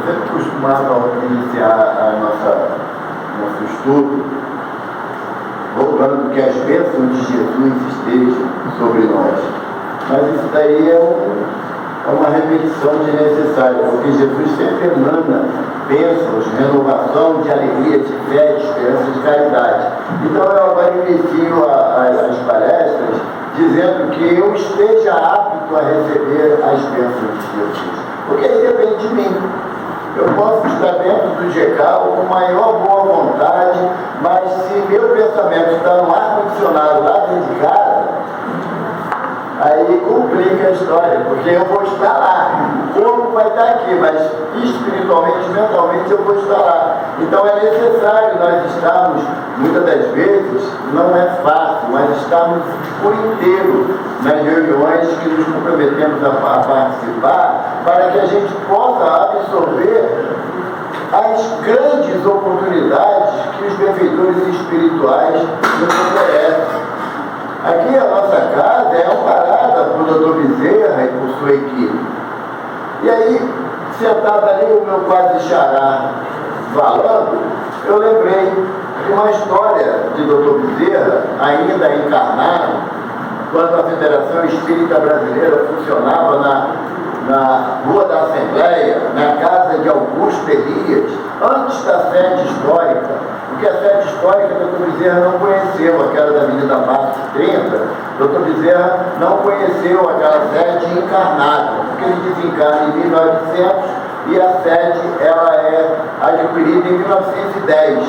sempre costumava iniciar nosso estudo rogando que as bênçãos de Jesus estejam sobre nós. Mas isso daí é uma repetição desnecessária, porque Jesus sempre emana bênçãos, renovação de alegria, de fé, de esperança, de caridade. Então eu agora inicio as palestras dizendo que eu esteja apto a receber as bênçãos de Jesus, porque aí depende de mim. Eu posso estar dentro do GECAL com maior boa vontade, mas se meu pensamento está no ar-condicionado lá dentro de casa, aí complica a história, porque eu vou estar lá. O corpo vai estar aqui, mas espiritualmente, mentalmente eu vou estar lá. Então é necessário nós estarmos, muitas das vezes, não é fácil, mas estarmos por inteiro nas reuniões que nos comprometemos a participar, para que a gente possa absorver as grandes oportunidades que os benfeitores espirituais nos oferecem. Aqui a nossa casa é amparada por Dr. Bezerra e por sua equipe. E aí, sentado ali o meu quase xará falando, eu lembrei de uma história de Dr. Bezerra, ainda encarnado, quando a Federação Espírita Brasileira funcionava na Rua da Assembleia, na casa de Augusto Elias, antes da sede histórica, porque a sede histórica Dr. Bezerra não conheceu, aquela da Avenida Bastos 30, Dr. Bezerra não conheceu aquela sede encarnada, porque ele desencarna em 1900 e a sede ela é adquirida em 1910.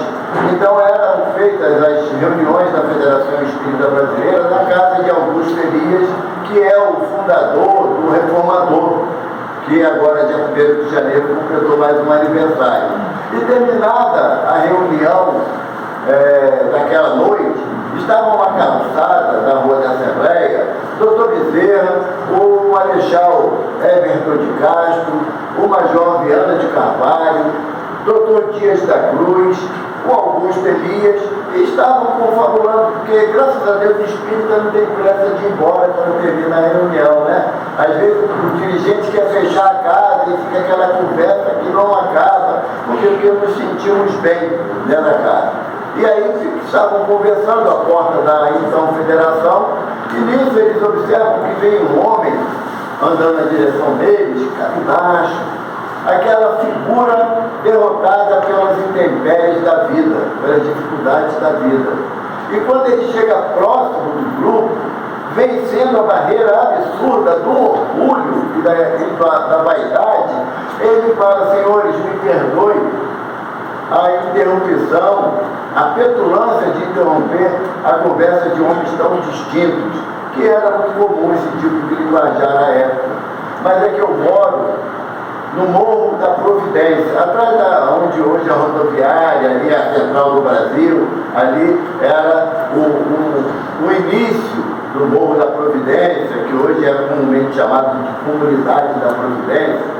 Então eram feitas as reuniões da Federação Espírita Brasileira na casa de Augusto Elias, que é o fundador do Reformador, que agora, dia 1º de janeiro, completou mais um aniversário. E terminada a reunião daquela noite, estavam na calçada da Rua da Assembleia, Dr. Bezerra, o Marechal Everton de Castro, o Major Viana de Carvalho, Dr. Dias da Cruz, o Augusto Elias, e estavam confabulando, porque graças a Deus o espírita não tem pressa de ir embora quando termina a reunião, né? Às vezes o dirigente quer fechar a casa e fica aquela conversa que não acaba, porque nos sentimos bem dentro da casa. E aí estavam conversando à porta da então federação, e nisso eles observam que vem um homem andando na direção deles, cabinacho, aquela figura derrotada pelas intempéries da vida, pelas dificuldades da vida. E quando ele chega próximo do grupo, vencendo a barreira absurda do orgulho e da vaidade, ele fala: senhores, me perdoem a interrupção, a petulância de interromper a conversa de homens tão distintos, que era muito comum esse tipo de linguajar à época. Mas é que eu moro no Morro da Providência, atrás da onde hoje é a rodoviária, ali a Central do Brasil, ali era o início do Morro da Providência, que hoje é comumente chamado de Comunidade da Providência.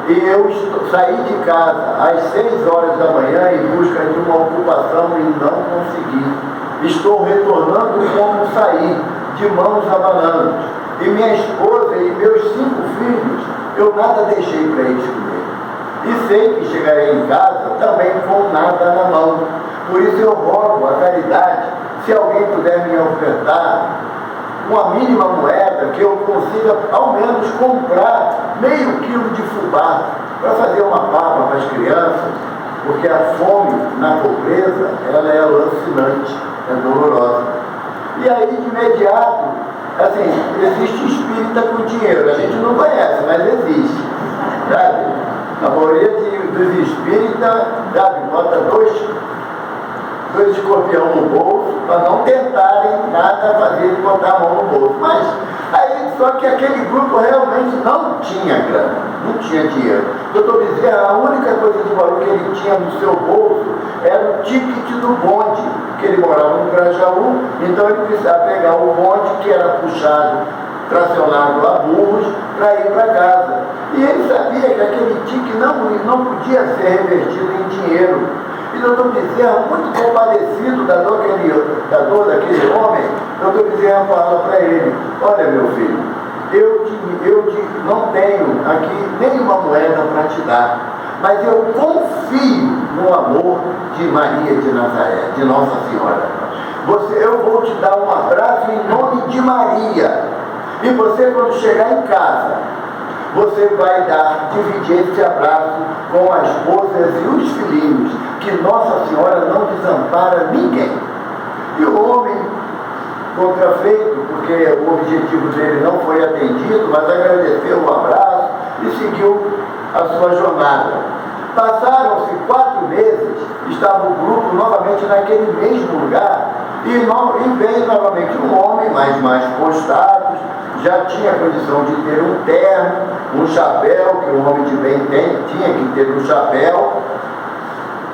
E eu saí de casa às 6 horas da manhã em busca de uma ocupação e não consegui. Estou retornando como saí, de mãos abanando. E minha esposa e meus 5 filhos, eu nada deixei para eles comer. E sei que chegarei em casa também com nada na mão. Por isso eu rogo a caridade, se alguém puder me ofertar uma mínima moeda, que eu consiga ao menos comprar meio quilo de fubá para fazer uma papa para as crianças, porque a fome na pobreza, ela é alucinante, é dolorosa. E aí, de imediato, assim, existe espírita com dinheiro, a gente não conhece, mas existe, sabe? A maioria dos espíritas, sabe, bota dois escorpião no bolso, para não tentarem nada fazer de botar a mão no bolso. Mas aí, só que aquele grupo realmente não tinha grana, não tinha dinheiro. Dr. Bezerra, a única coisa de valor que ele tinha no seu bolso era o ticket do bonde, que ele morava no Grajaú, então ele precisava pegar o bonde, que era puxado, tracionado a burros, para ir para casa. E ele sabia que aquele ticket não podia ser revertido em dinheiro. E Dr. Bezerra, muito compadecido da dor daquele homem, Dr. Bezerra fala para ele: olha, meu filho, eu não tenho aqui nenhuma moeda para te dar, mas eu confio no amor de Maria de Nazaré, de Nossa Senhora. Eu vou te dar um abraço em nome de Maria. E você, quando chegar em casa, você vai dividir esse abraço com as esposas e os filhinhos, que Nossa Senhora não desampara ninguém. E o homem, contrafeito, porque o objetivo dele não foi atendido, mas agradeceu o abraço e seguiu a sua jornada. Passaram-se 4 meses, estava o grupo novamente naquele mesmo lugar, e veio novamente um homem, mais postado, já tinha condição de ter um terno, um chapéu, que o homem de bem tinha que ter um chapéu,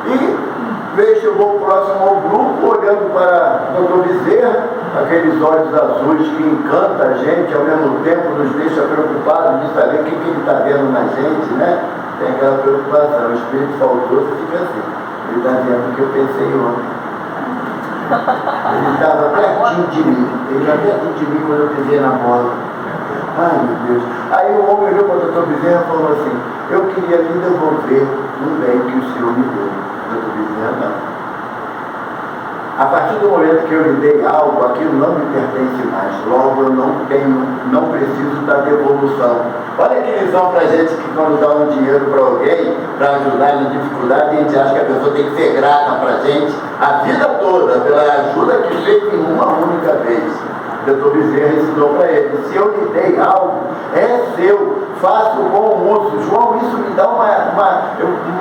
e chegou próximo ao grupo, olhando para o Dr. Bezerra, aqueles olhos azuis que encantam a gente, ao mesmo tempo nos deixa preocupados de saber o que ele está vendo na gente, né? Tem aquela preocupação, o espírito faltoso fica assim, ele está vendo o que eu pensei ontem. Ele estava pertinho de mim, quando eu pisei na bola. Ai, meu Deus. Aí o homem olhou para o doutor Bezerra e falou assim: eu queria lhe devolver um bem que o senhor me deu. O doutor Bezerra, não. A partir do momento que eu lhe dei algo, aquilo não me pertence mais. Logo, eu não preciso da devolução. Olha que lição para a gente, que quando dá um dinheiro para alguém, para ajudar na dificuldade, a gente acha que a pessoa tem que ser grata para a gente a vida toda, pela ajuda que fez em uma única vez. O doutor Bezerra ensinou para ele: se eu lhe dei algo, é seu, faço bom uso. João, isso me dá um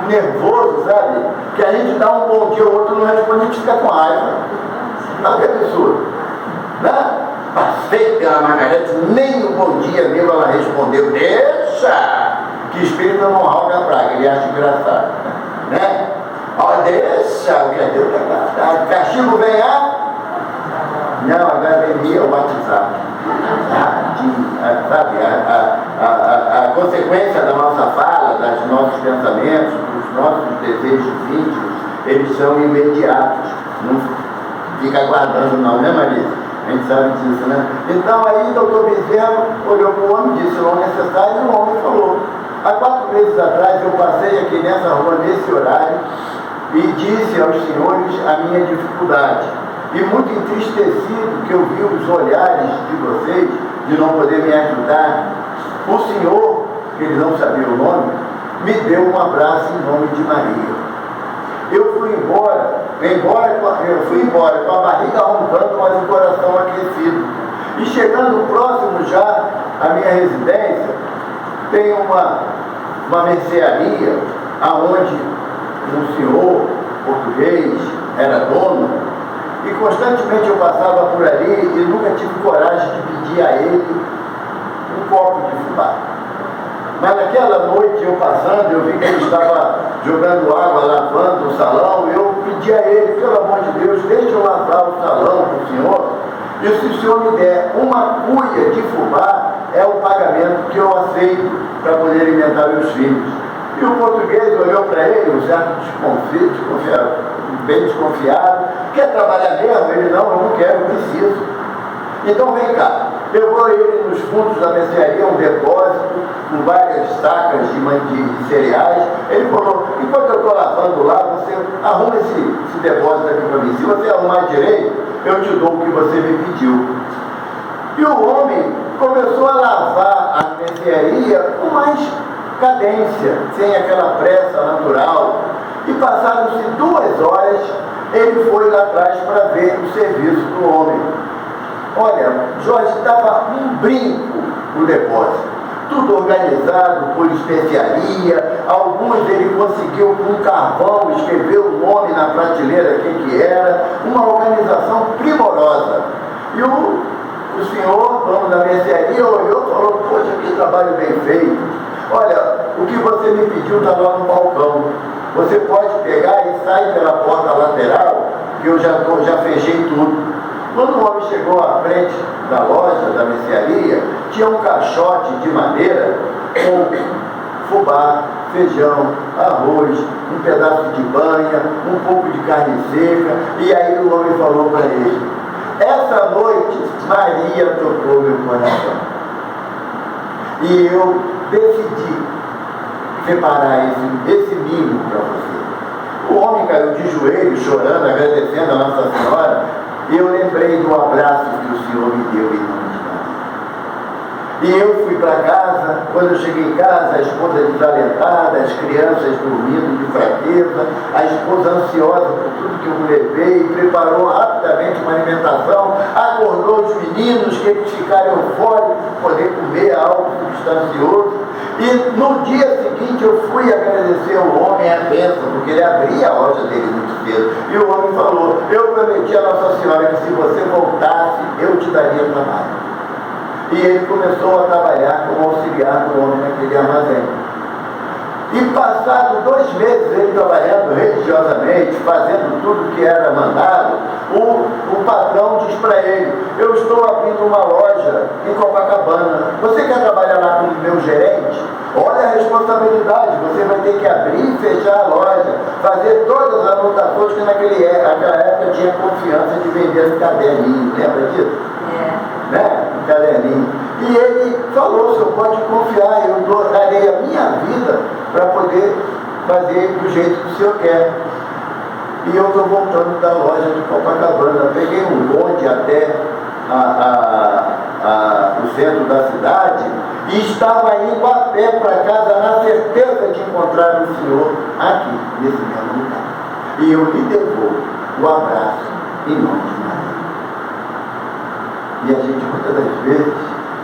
nervoso, sabe? Que a gente dá um bom dia, o outro não responde, a gente fica com raiva. Não, que absurdo, né? Passei pela Margarete, nem o bom dia mesmo ela respondeu. Deixa! Que espírito não roga a praga, ele acha engraçado, né? Ó, deixa! O castigo vem não, agora vem o WhatsApp. Sabe, a consequência da nossa fala, dos nossos pensamentos, dos nossos desejos íntimos, eles são imediatos. Não fica aguardando não, né, Marisa? A gente sabe disso, né? Então aí o doutor Bezerra olhou para o homem, disse: não é necessário, e o homem falou: há 4 meses atrás eu passei aqui nessa rua, nesse horário, e disse aos senhores a minha dificuldade. E muito entristecido que eu vi os olhares de vocês, de não poder me ajudar, o senhor, que ele não sabia o nome, me deu um abraço em nome de Maria. Eu fui embora com a barriga roncando, mas o coração aquecido. E chegando próximo já à minha residência, tem uma mercearia, aonde um senhor português era dono, e constantemente eu passava por ali e nunca tive coragem de pedir a ele um copo de fubá. Mas naquela noite, eu passando, eu vi que ele estava jogando água, lavando o salão, e eu pedi a ele: pelo amor de Deus, deixe eu lavar o salão para o senhor, e se o senhor me der uma cuia de fubá, é o pagamento que eu aceito para poder alimentar meus filhos. E o português olhou para ele, um certo bem desconfiado: quer trabalhar mesmo? Ele: não, eu não quero, eu preciso. Então vem cá. Levou ele nos fundos da mercearia, um depósito com várias sacas de cereais. Ele falou: enquanto eu estou lavando lá, você arruma esse depósito aqui para mim. Se você arrumar direito, eu te dou o que você me pediu. E o homem começou a lavar a mercearia com mais cadência, sem aquela pressa natural. E passaram-se 2 horas, ele foi lá atrás para ver o serviço do homem. Olha, Jorge, estava um brinco no depósito, tudo organizado por especiaria. Alguns ele conseguiu com um carvão escrever o nome na prateleira, quem que era, uma organização primorosa. E o senhor, dono da mercearia, olhou e falou: poxa, que trabalho bem feito. Olha, o que você me pediu está lá no balcão. Você pode pegar e sair pela porta lateral, que eu já fechei tudo. Quando o homem chegou à frente da loja, da mercearia, tinha um caixote de madeira com fubá, feijão, arroz, um pedaço de banha, um pouco de carne seca. E aí o homem falou para ele: essa noite Maria tocou meu coração. E eu decidi separar esse mimo para você. O homem caiu de joelhos, chorando, agradecendo a Nossa Senhora, e eu lembrei do abraço que o Senhor me deu em nome de Deus. E eu fui para casa. Quando eu cheguei em casa, a esposa desalentada, as crianças dormindo de fraqueza, a esposa ansiosa por tudo que eu levei, preparou rapidamente uma alimentação, acordou os meninos, que eles ficaram eufóricos por poder comer algo substancioso. E no dia seguinte eu fui agradecer ao homem a bênção, porque ele abria a loja dele muito cedo. E o homem falou: eu prometi a Nossa Senhora que se você voltasse, eu te daria trabalho. E ele começou a trabalhar como auxiliar do homem naquele armazém. E passado 2 meses ele trabalhando religiosamente, fazendo tudo que era mandado, o patrão diz para ele: eu estou abrindo uma loja em Copacabana, você quer trabalhar lá como meu gerente? Olha a responsabilidade, você vai ter que abrir e fechar a loja, fazer todas as anotações que naquela época tinha confiança de vender no caderninho, lembra disso? Né? Um caderninho. E ele falou: o senhor pode confiar, eu darei a minha vida para poder fazer do jeito que o senhor quer. E eu estou voltando da loja de Copacabana, peguei um bonde até o centro da cidade e estava indo a pé para casa na certeza de encontrar o senhor aqui, nesse mesmo lugar. E eu lhe devolvo o abraço em nome de Maria. E a gente muitas das vezes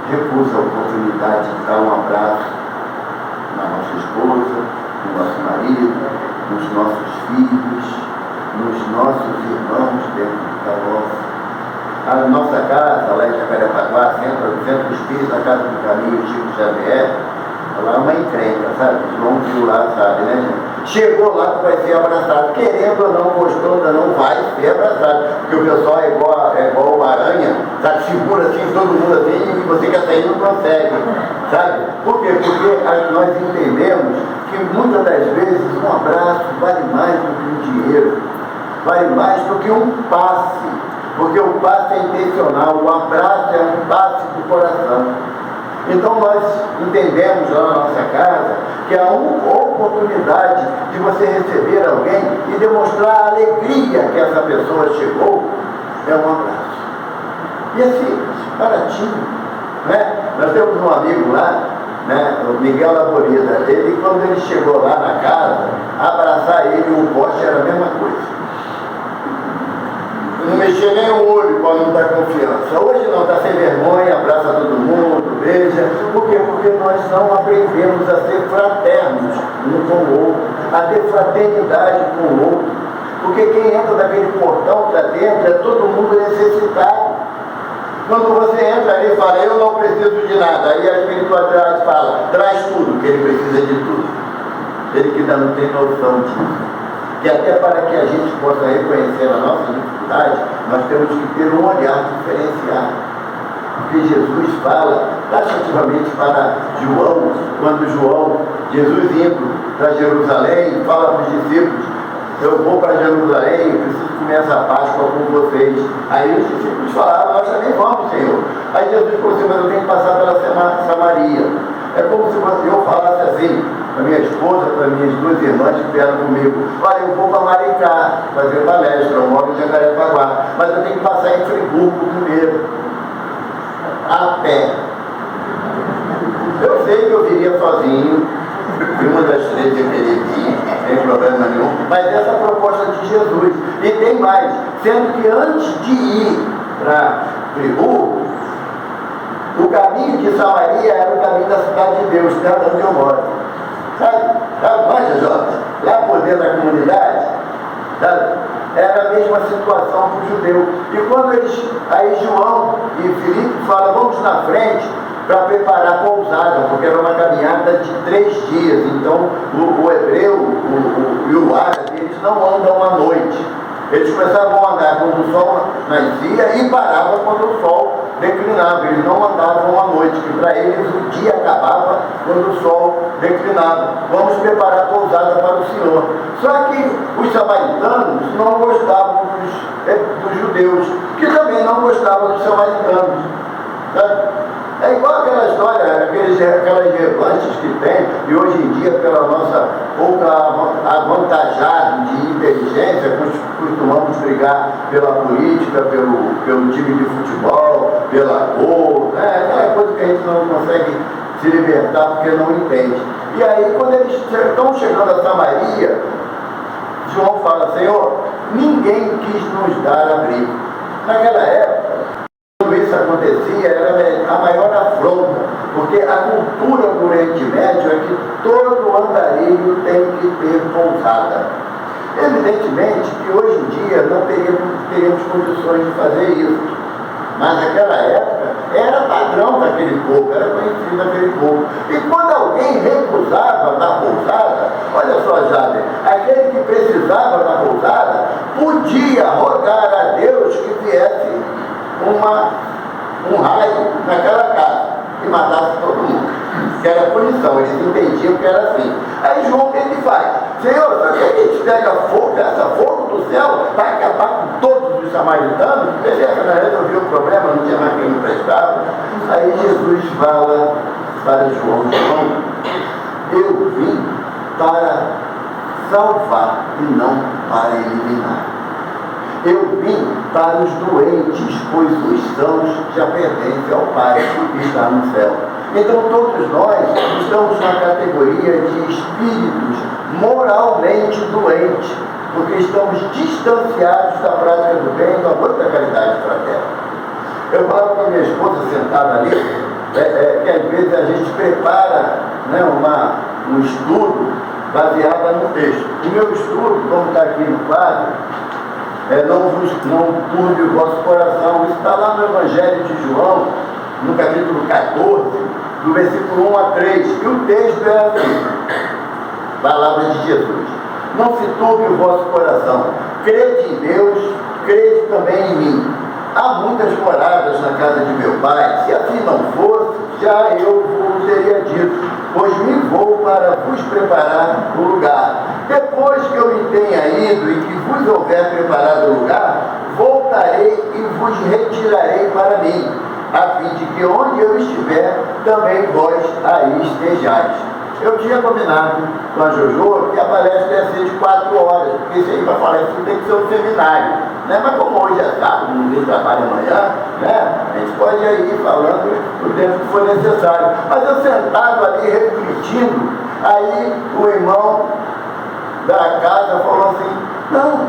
recusa a oportunidade de dar um abraço na nossa esposa, no nosso marido, nos nossos filhos, nos nossos irmãos dentro da nossa. A nossa casa, lá em Jacarepaguá, centro espírita, a Casa do Caminho, Chico Xavier, lá é uma encrenca, sabe? João viu lá, sabe, né, gente? Chegou lá, tu vai ser abraçado, querendo ou não, gostando ou não, vai ser abraçado, porque o pessoal é igual uma aranha, sabe? Segura assim, todo mundo assim, e você quer sair não consegue, sabe? Por quê? Porque nós entendemos que muitas das vezes um abraço vale mais do que um dinheiro, vale mais do que um passe, porque o passe é intencional, o abraço é um passe do coração. Então nós entendemos lá na nossa casa que há uma oportunidade de você receber alguém e demonstrar a alegria que essa pessoa chegou, é um abraço. E assim, baratinho, né? Nós temos um amigo lá, né, o Miguel Laborida, ele, quando ele chegou lá na casa, abraçar ele e o poste era a mesma coisa. Não mexer nem o olho para não dar confiança. Hoje não, está sem vergonha, abraça todo mundo, beija. Por quê? Porque nós não aprendemos a ser fraternos um com o outro, a ter fraternidade com o outro. Porque quem entra daquele portão para dentro é todo mundo necessitado. Quando você entra ali e fala: eu não preciso de nada, aí a espiritualidade fala: traz tudo, que ele precisa de tudo. Ele que ainda não tem noção disso. Que até para que a gente possa reconhecer a nossa dificuldade, nós temos que ter um olhar diferenciado. Porque Jesus fala taxativamente para João, quando Jesus indo para Jerusalém, fala para os discípulos: eu vou para Jerusalém, eu preciso comer essa Páscoa com vocês. Aí os discípulos falaram: nós também vamos, Senhor. Aí Jesus falou assim: mas eu tenho que passar pela Samaria. É como se eu falasse assim para minha esposa, para minhas 2 irmãs que vieram comigo: olha, eu vou para Maricá fazer palestra, eu moro em Jacarepaguá, mas eu tenho que passar em Friburgo primeiro, a pé. Eu sei que eu viria sozinho, e uma das 3 eu queria vir, não tem problema nenhum, mas essa é a proposta de Jesus. E tem mais, sendo que antes de ir para Friburgo, o caminho de Samaria era o caminho da cidade de Deus, perto onde eu moro. Sabe? Manja, Jorge? Lá por dentro da comunidade, sabe? Era a mesma situação para o judeu. E quando aí João e Filipe falam: vamos na frente para preparar a pousada, porque era uma caminhada de 3 dias. Então o hebreu e o árabe, eles não andam à noite. Eles começavam a andar quando o sol nascia e paravam quando o sol declinava. Eles não andavam à noite, que para eles o dia acabava quando o sol declinava. Vamos preparar a pousada para o Senhor. Só que os samaritanos não gostavam dos judeus, que também não gostavam dos samaritanos. Sabe? É igual aquela história, aquelas revanches que tem, e hoje em dia, pela nossa pouca avantajada de inteligência, costumamos brigar pela política, pelo time de futebol, pela cor, né? Aquela coisa que a gente não consegue se libertar porque não entende. E aí, quando eles estão chegando a Samaria, João fala: Senhor, ninguém quis nos dar abrigo. Naquela época, quando isso acontecia, era a maior afronta, porque a cultura do Oriente Médio é que todo andarilho tem que ter pousada. Evidentemente que hoje em dia não teríamos condições de fazer isso, mas naquela época era padrão daquele povo, era conhecido daquele povo. E quando alguém recusava da pousada, olha só, Jader, aquele que precisava da pousada podia rogar a Deus que viesse um raio naquela casa e matasse todo mundo, que era punição, eles entendiam que era assim. Aí João, o que ele faz? Senhor, só que a gente pega fogo, essa fogo do céu, para acabar com todos os samaritanos, beleza, né? Resolveu o problema, não tinha mais quem emprestava. Aí Jesus fala para João: eu vim para salvar e não para eliminar. Eu vim para os doentes, pois os sãos já pertencem ao Pai que está no céu. Então todos nós estamos na categoria de espíritos moralmente doentes, porque estamos distanciados da prática do bem e do amor da caridade fraterna. Eu falo com a minha esposa sentada ali, que às vezes a gente prepara, né, um estudo baseado no texto. O meu estudo, como está aqui no quadro, não turbe o vosso coração. Isso está lá no Evangelho de João, no capítulo 14, do versículo 1 a 3, e o texto é assim: palavra de Jesus: não se turbe o vosso coração, crede em Deus, crede também em mim. Há muitas moradas na casa de meu Pai. Se assim não fosse, já eu vos teria dito, pois me vou para vos preparar o lugar. Depois que eu me tenha ido e que vos houver preparado o lugar, voltarei e vos retirarei para mim, a fim de que onde eu estiver, também vós aí estejais. Eu tinha combinado com a Jojo que a palestra ia ser de 4 horas, porque isso aí para falar isso tem que ser um seminário, né? Mas como hoje é sábado, ninguém trabalha amanhã, né? A gente pode ir falando o tempo que for necessário. Mas eu sentado ali refletindo, aí o irmão da casa falou assim: não,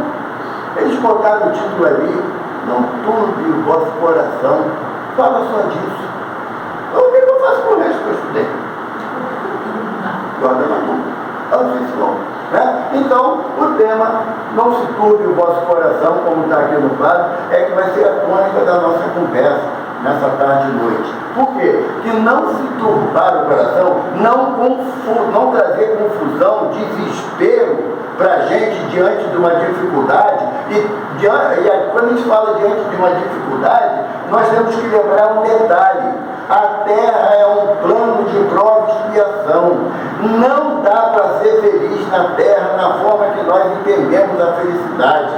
eles botaram o título ali, não turbe o vosso coração, fala só disso. Então, o que eu faço com o resto que eu estudei? Guarda na mão. Né? Então, o tema não se turbe o vosso coração, como está aqui no quadro, é que vai ser a tônica da nossa conversa nessa tarde e noite. Por quê? Que não se turbar o coração, não trazer confusão, desespero para a gente diante de uma dificuldade. E quando a gente fala diante de uma dificuldade, nós temos que lembrar um detalhe: a terra é um plano de prova e expiação. Não dá para ser feliz na terra na forma que nós entendemos a felicidade.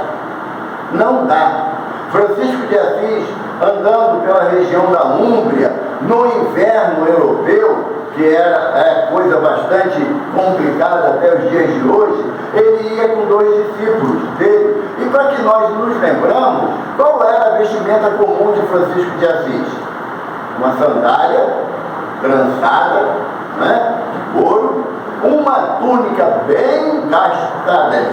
Não dá. Francisco de Assis, andando pela região da Úmbria, no inverno europeu, que era coisa bastante complicada até os dias de hoje, ele ia com 2 discípulos dele. E para que nós nos lembramos, qual era a vestimenta comum de Francisco de Assis? Uma sandália trançada, né, de couro, uma túnica bem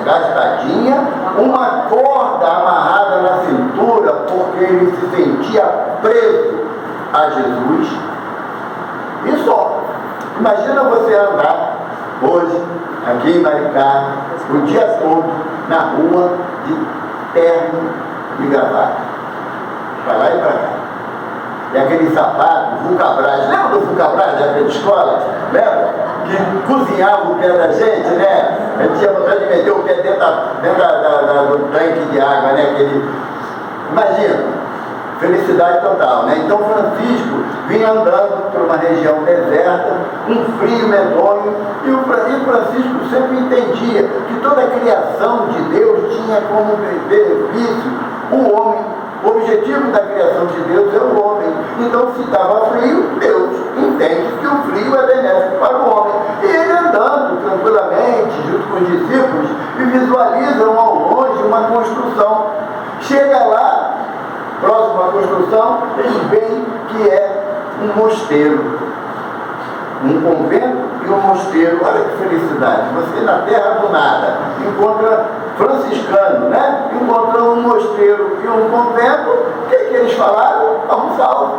gastadinha, uma corda amarrada na cintura, porque ele se sentia preso a Jesus, e só. Imagina você andar hoje, aqui em Maricá, o dia todo, na rua, de terno e gravata, para lá e para cá. E aquele sapato, Vulcabras, lembra do Vulcabras da época de escola? Lembra? Que cozinhava o pé da gente, né? A gente tinha vontade de meter o pé dentro do tanque de água, né? Imagina, felicidade total, né? Então Francisco vinha andando por uma região deserta, um frio medonho, e o Francisco sempre entendia que toda a criação de Deus tinha como benefício o homem O objetivo da criação de Deus é o homem. Então, se estava frio, Deus entende que o frio é benéfico para o homem. E ele andando tranquilamente, junto com os discípulos, e visualizam ao longe uma construção. Chega lá, próximo à construção, eles veem que é um mosteiro. Um convento e um mosteiro. Olha que felicidade. Você na terra do nada encontra franciscano, né? Encontra um mosteiro e um convento. O que eles falaram? Vamos salvo.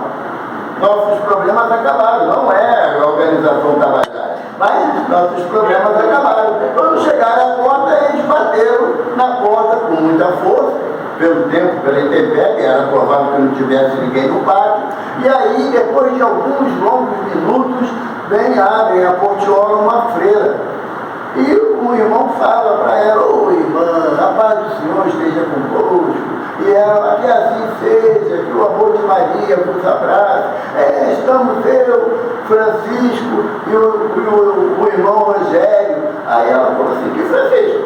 Nossos problemas acabaram. Não é a organização trabalhar, mas nossos problemas acabaram. Quando chegaram à porta, eles bateram na porta com muita força, pelo tempo, pela intempérie, era provável que não tivesse ninguém no pátio. E aí, depois de alguns longos minutos, abrem a portiola uma freira. E o irmão fala para ela: ô irmã, a paz do Senhor esteja convosco. E ela: que assim seja, que o amor de Maria vos abrace. Estamos eu, Francisco e o irmão Rogério. Aí ela falou assim: que Francisco?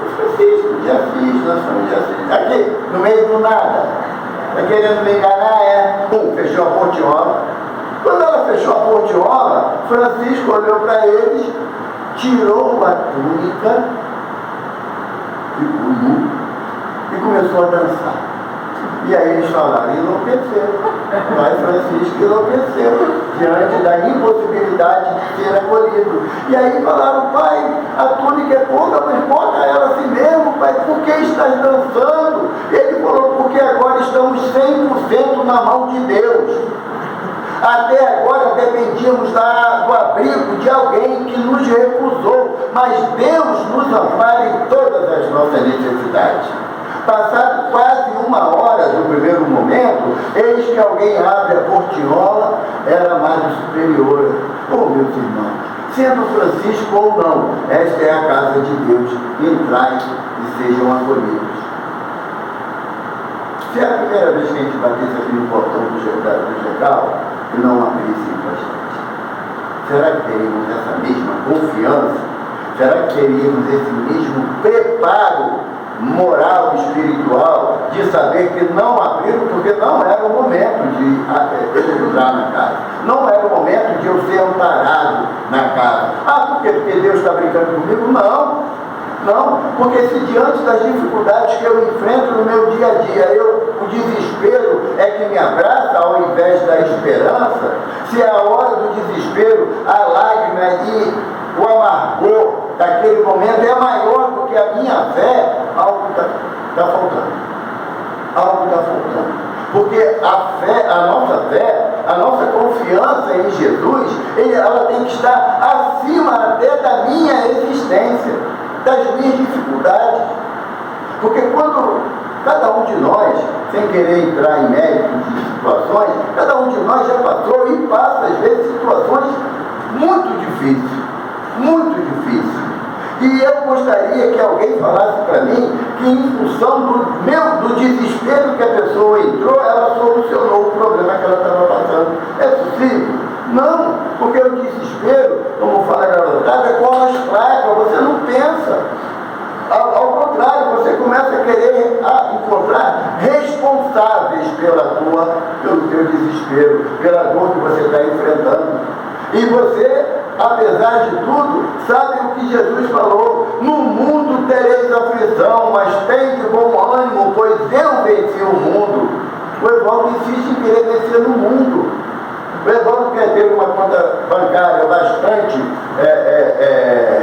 O Francisco, de Assis, nós somos de Assis. Aqui, no meio do nada. Está querendo me enganar? Fechou a portiola. Quando ela fechou a portiola, Francisco olhou para eles, tirou a túnica, ficou nu e começou a dançar. E aí eles falaram: enlouqueceu. Mas Francisco enlouqueceu diante da impossibilidade de ser acolhido. E aí falaram: pai, a túnica é pouca, mas bota ela assim mesmo, pai, por que estás dançando? E ele falou: porque agora estamos 100% na mão de Deus. Até agora dependíamos do abrigo de alguém que nos recusou, mas Deus nos ampara em todas as nossas necessidades. Passado quase uma hora do primeiro momento, eis que alguém abre a portiola, era a Madre Superiora. Oh, meus irmãos, sendo Francisco ou não, esta é a casa de Deus, entrai e sejam acolhidos. Se é a primeira vez que a gente batesse aqui no portão do Geral e não abrissem para a gente, será que teríamos essa mesma confiança? Será que teríamos esse mesmo preparo moral e espiritual de saber que não abriram porque não era o momento de entrar na casa, não era o momento de eu ser amparado na casa? Por quê? Porque Deus está brincando comigo? Não, porque se diante das dificuldades que eu enfrento no meu dia a dia, o desespero é que me abraça ao invés da esperança, se a hora do desespero, a lágrima e o amargor daquele momento é maior do que a minha fé, algo está faltando. Algo está faltando. Porque a nossa confiança em Jesus, ela tem que estar acima até da minha existência, das minhas dificuldades. Porque quando cada um de nós, sem querer entrar em mérito de situações, cada um de nós já passou e passa às vezes situações muito difíceis. E eu gostaria que alguém falasse para mim que, em função do desespero que a pessoa entrou, ela solucionou o problema que ela estava passando. É possível? Não, porque o desespero, como fala a garotada, é como as placas, você não pensa. Ao contrário, você começa a querer encontrar responsáveis pelo teu desespero, pela dor que você está enfrentando. E você, apesar de tudo, sabe o que Jesus falou: no mundo tereis aflição, mas tem de bom ânimo, pois eu venci o mundo. O Evaldo insiste em querer vencer no mundo. O Evaldo quer ter uma conta bancária bastante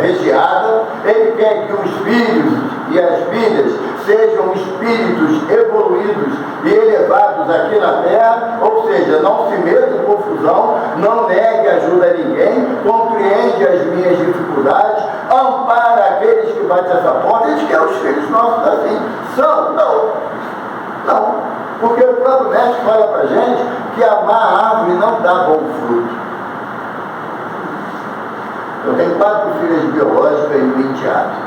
recheada, ele quer que os filhos e as filhas sejam espíritos evoluídos e elevados aqui na Terra, ou seja, não se meta em confusão, não negue ajuda a ninguém, compreende as minhas dificuldades, ampara aqueles que batem essa porta. Eles querem os filhos nossos assim. São? Não. Porque o próprio mestre fala para a gente que amar a árvore não dá bom fruto. Eu tenho 4 filhas biológicas e um enteado.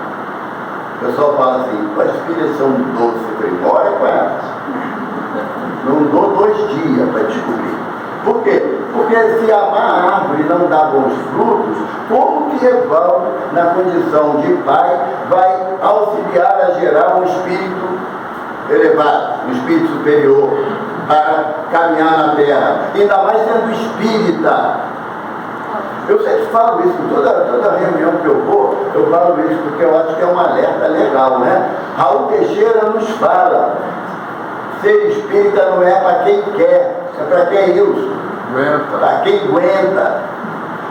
O pessoal fala assim: as filhas são doces. Eu falei: bora com elas. Não dou 2 dias para descobrir. Por quê? Porque se amar a árvore não dá bons frutos, como que Evaldo, na condição de pai, vai auxiliar a gerar um espírito elevado, um espírito superior, para caminhar na terra, ainda mais sendo espírita. Eu sempre falo isso, toda reunião que eu vou, eu falo isso porque eu acho que é um alerta legal, né? Raul Teixeira nos fala, ser espírita não é para quem quer, é para quem usa, para quem aguenta.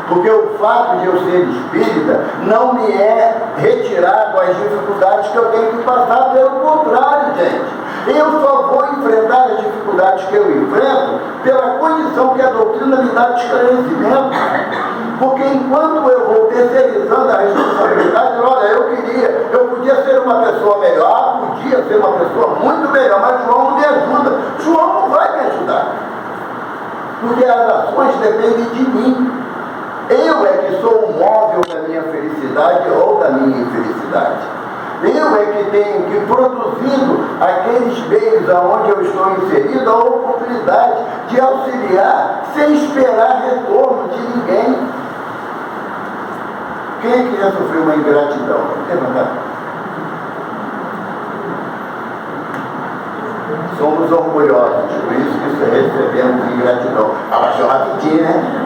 Porque o fato de eu ser espírita não me é retirado as dificuldades que eu tenho que passar, pelo contrário, gente. Eu só vou enfrentar as dificuldades que eu enfrento pela condição que a doutrina me dá de esclarecimento. Porque enquanto eu vou terceirizando a responsabilidade, olha, eu podia ser uma pessoa melhor, podia ser uma pessoa muito melhor, mas João não me ajuda. João não vai me ajudar. Porque as ações dependem de mim. Eu é que sou o móvel da minha felicidade ou da minha infelicidade. Eu é que tenho que, produzindo aqueles meios aonde eu estou inserido, a oportunidade de auxiliar sem esperar retorno de ninguém. Quem é que já sofreu uma ingratidão? Levanta. Somos orgulhosos, por isso que recebemos ingratidão. Abaixou rapidinho, né?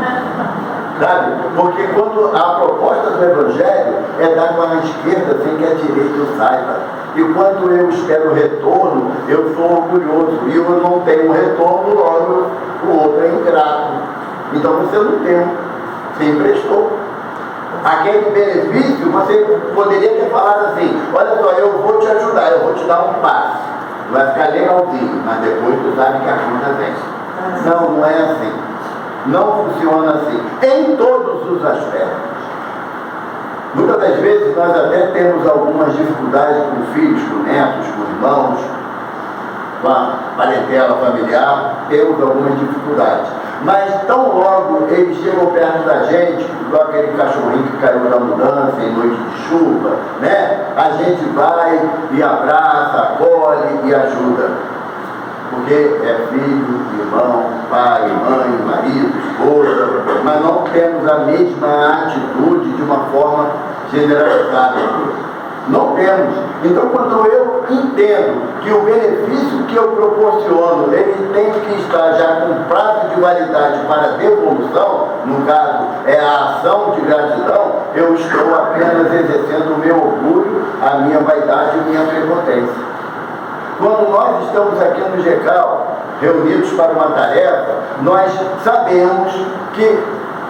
Sabe? Porque quando a proposta do Evangelho é dar com a esquerda sem que a direita saiba. E quando eu espero retorno, eu sou orgulhoso. E eu não tenho retorno, logo o outro é ingrato. Então você não tem, você emprestou. Aquele benefício, você poderia ter falado assim, olha só, eu vou te ajudar, eu vou te dar um passe. Vai ficar legalzinho, mas depois tu sabe que a conta vem. Não, não é assim. Não funciona assim, em todos os aspectos. Muitas das vezes nós até temos algumas dificuldades com filhos, com netos, com irmãos, com a parentela familiar, temos algumas dificuldades. Mas tão logo eles chegam perto da gente, igual aquele cachorrinho que caiu da mudança em noite de chuva, né? A gente vai e abraça, acolhe e ajuda. Porque é filho, irmão, pai, mãe, marido, esposa, mas não temos a mesma atitude de uma forma generalizada. Não temos. Então, quando eu entendo que o benefício que eu proporciono, ele tem que estar já com prazo de validade para devolução, no caso, é a ação de gratidão, eu estou apenas exercendo o meu orgulho, a minha vaidade e a minha prepotência. Quando nós estamos aqui no GECAL, reunidos para uma tarefa, nós sabemos que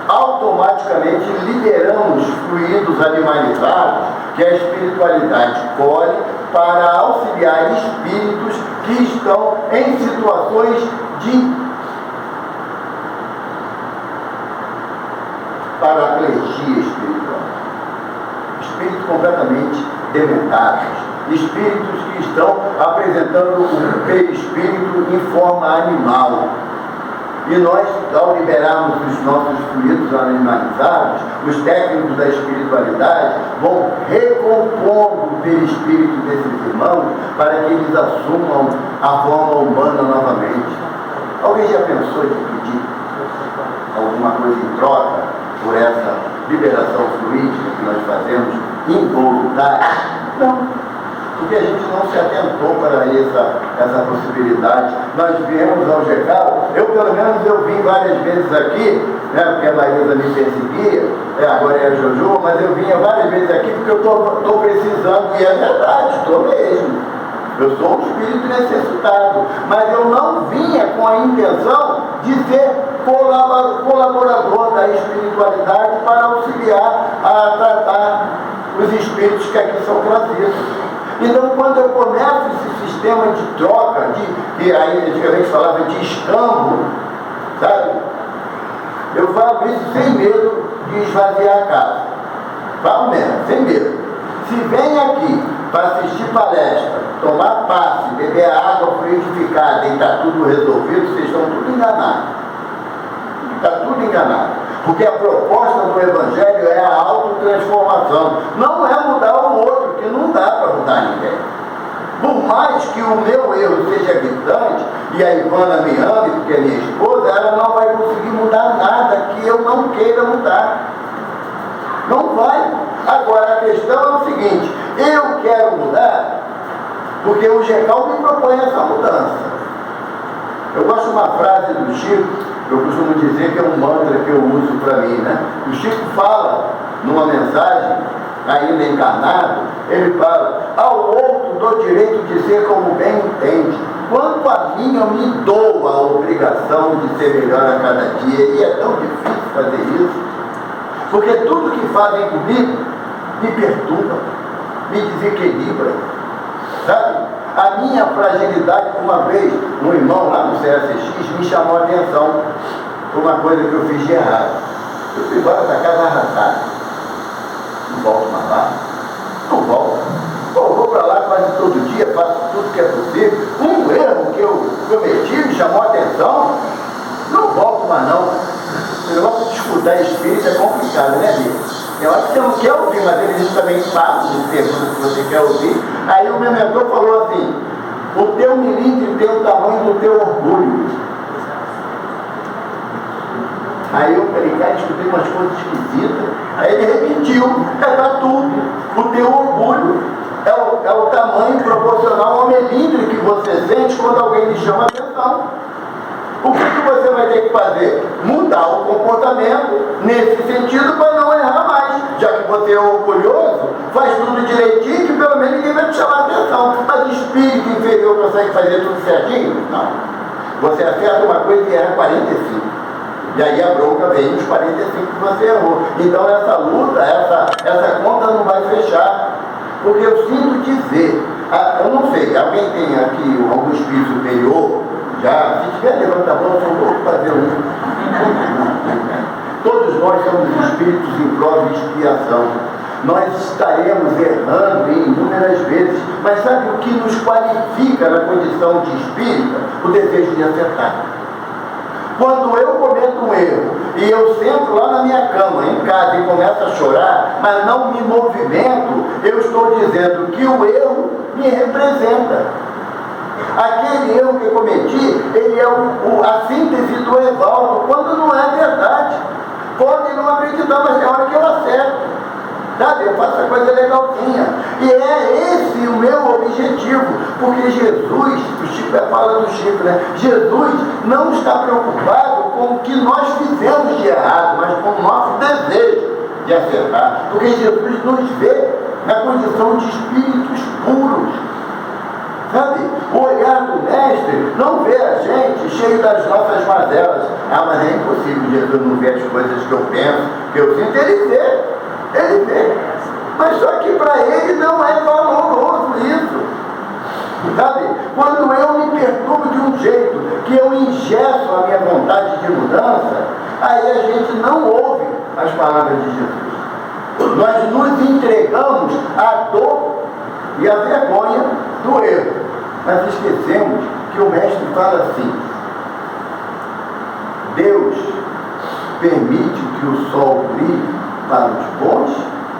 automaticamente liberamos fluidos animalizados que a espiritualidade colhe para auxiliar espíritos que estão em situações de paraplegia espiritual. Espíritos completamente dementados. Espíritos que estão apresentando o perispírito em forma animal. E nós, ao liberarmos os nossos fluidos animalizados, os técnicos da espiritualidade vão recompondo o perispírito desses irmãos para que eles assumam a forma humana novamente. Alguém já pensou em pedir alguma coisa em troca por essa liberação fluídica que nós fazemos involuntária? Não. Porque a gente não se atentou para essa possibilidade. Nós viemos ao GECAL, pelo menos eu vim várias vezes aqui, né, porque a Maísa me perseguia, agora é a Jojo, mas eu vinha várias vezes aqui porque eu estou precisando, e é verdade, estou mesmo. Eu sou um espírito necessitado, mas eu não vinha com a intenção de ser colaborador da espiritualidade para auxiliar a tratar os espíritos que aqui são trazidos. Então, quando eu começo esse sistema de troca, que aí antigamente falava de escambo, sabe? Eu falo isso sem medo de esvaziar a casa. Falo mesmo, sem medo. Se vem aqui para assistir palestra, tomar passe, beber água fluidificada e está tudo resolvido, vocês estão tudo enganados. Está tudo enganado. Porque a proposta do Evangelho é a autotransformação. Não é mudar o outro, que não dá para mudar ninguém. Por mais que o meu erro seja gritante, e a Ivana me ame, porque é minha esposa, ela não vai conseguir mudar nada que eu não queira mudar. Não vai. Agora, a questão é o seguinte, eu quero mudar, Porque o GECAL me propõe essa mudança. Eu gosto de uma frase do Chico, eu costumo dizer que é um mantra que eu uso para mim, né? O Chico fala numa mensagem, ainda encarnado, ele fala: ao outro dou direito de ser como bem entende. Quanto a mim, eu me dou a obrigação de ser melhor a cada dia. E é tão difícil fazer isso, porque tudo que fazem comigo me perturba, me desequilibra, sabe? A minha fragilidade, uma vez, um irmão lá no CSX me chamou a atenção por uma coisa que eu fiz de errado. Eu fui embora da casa arrasada. Não volto mais lá. Não volto. Eu vou para lá quase todo dia, faço tudo que é possível. Um erro que eu cometi me chamou a atenção. Não volto mais não. O negócio de escutar espírito é complicado, né, Bia? Eu acho que você não quer ouvir, mas eles também falam, perguntam se você quer ouvir. Aí o meu mentor falou assim: o teu milímetro tem o tamanho do teu orgulho. Aí eu falei, cara, descobri umas coisas esquisitas. Aí ele repetiu: é para tudo. O teu orgulho é o tamanho proporcional ao milímetro que você sente quando alguém lhe chama a atenção. O que você vai ter que fazer? Mudar o comportamento nesse sentido para não errar mais. Já que você é orgulhoso, faz tudo direitinho que pelo menos ninguém vai te chamar a atenção. Mas espírito inferior consegue fazer tudo certinho? Não. Você acerta uma coisa e erra 45. E aí a bronca vem nos 45 que você errou. Então essa luta, essa conta não vai fechar. Porque eu sinto dizer, eu não sei, alguém tem aqui algum espírito superior? Já, se tiver levanta a mão, eu sou louco para ver um. Todos nós somos espíritos em prova de expiação. Nós estaremos errando inúmeras vezes, mas sabe o que nos qualifica na condição de espírita? O desejo de acertar. Quando eu cometo um erro e eu sento lá na minha cama, em casa, e começo a chorar, mas não me movimento, eu estou dizendo que o erro me representa. Aquele erro que eu cometi, ele é a síntese do Evaldo, quando não é verdade. Podem não acreditar, mas é hora que eu acerto. Sabe? Eu faço a coisa legalzinha. E é esse o meu objetivo, porque Jesus, o Chico fala do Chico, né? Jesus não está preocupado com o que nós fizemos de errado, mas com o nosso desejo de acertar. Porque Jesus nos vê na condição de espíritos puros. Sabe? O olhar do mestre não vê a gente cheio das nossas mazelas. Ah, mas é impossível Jesus não ver as coisas que eu penso, que eu sinto. Ele vê. Ele vê. Mas só que para ele não é valoroso isso. Sabe? Quando eu me perturbo de um jeito que eu ingesto a minha vontade de mudança, aí a gente não ouve as palavras de Jesus. Nós nos entregamos à dor e à vergonha do erro. Mas esquecemos que o mestre fala assim: Deus permite que o sol brilhe para os bons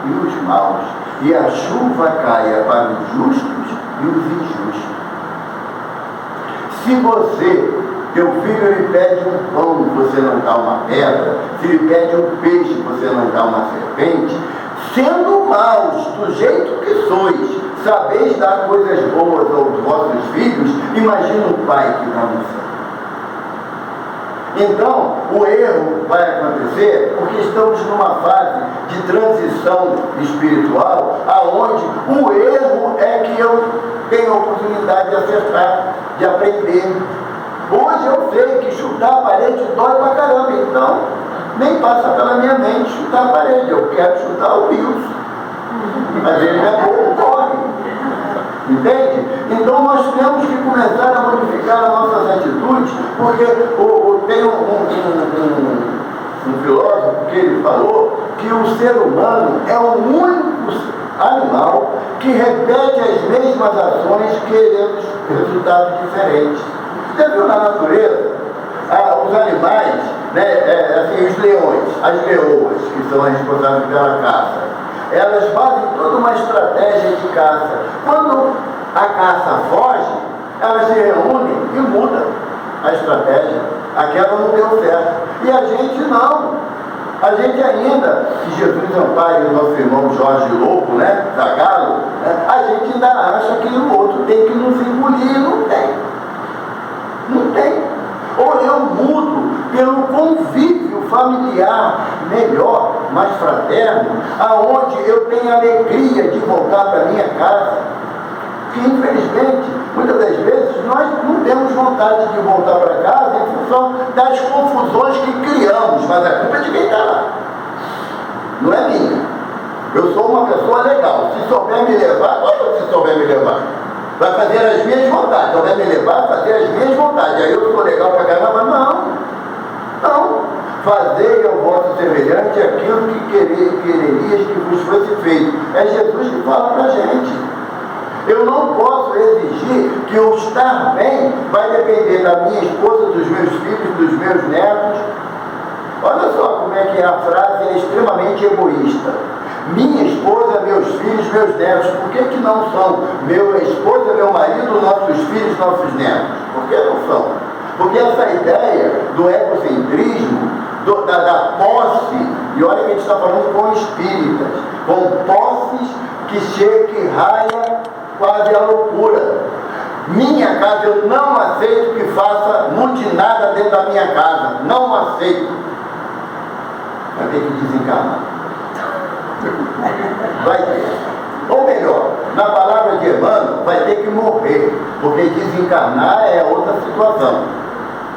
e os maus, e a chuva caia para os justos e os injustos. Se você, teu filho lhe pede um pão, você não dá uma pedra. Se lhe pede um peixe, você não dá uma serpente. Sendo maus do jeito que sois, sabeis dar coisas boas aos vossos filhos, imagina o pai que dá no céu. Então, o erro vai acontecer porque estamos numa fase de transição espiritual, aonde o erro é que eu tenho a oportunidade de acertar, de aprender. Hoje eu sei que chutar a parede dói pra caramba, então nem passa pela minha mente chutar a parede. Eu quero chutar o Wilson, mas ele não é bom, corre. Entende? Então nós temos que começar a modificar as nossas atitudes, porque tem um filósofo que ele falou que o ser humano é o único animal que repete as mesmas ações querendo resultados diferentes. Você viu na natureza? Os animais, né, assim, os leões, as leoas, que são as responsáveis pela caça, elas fazem toda uma estratégia de caça. Quando a caça foge, elas se reúnem e mudam a estratégia. Aquela não deu certo. E a gente não. A gente ainda, que Jesus é o pai do nosso irmão Jorge Lobo, né, da Galo, né, a gente ainda acha que o outro tem que fraterno, aonde eu tenho alegria de voltar para minha casa. Que infelizmente, muitas das vezes, nós não temos vontade de voltar para casa em função das confusões que criamos, mas a culpa é de quem está lá. Não é minha. Eu sou uma pessoa legal. Se souber me levar, como se souber me levar? Vai fazer as minhas vontades. Souber me levar, fazer as minhas vontades. Aí eu sou legal para caramba? Não. Fazei ao vosso semelhante aquilo que quererias que vos fosse feito. É Jesus que fala para a gente. Eu não posso exigir que o estar bem vai depender da minha esposa, dos meus filhos, dos meus netos. Olha só como é que a frase é extremamente egoísta. Minha esposa, meus filhos, meus netos. Por que não são meu esposa, meu marido, nossos filhos, nossos netos? Por que não são? Porque essa ideia do egocentrismo, da posse, e olha que a gente está falando com espíritas, com posses que raia quase a loucura. Minha casa, eu não aceito que faça mutinada dentro da minha casa. Não aceito. Vai ter que desencarnar. Vai ter. Ou melhor, na palavra de Emmanuel, vai ter que morrer. Porque desencarnar é outra situação.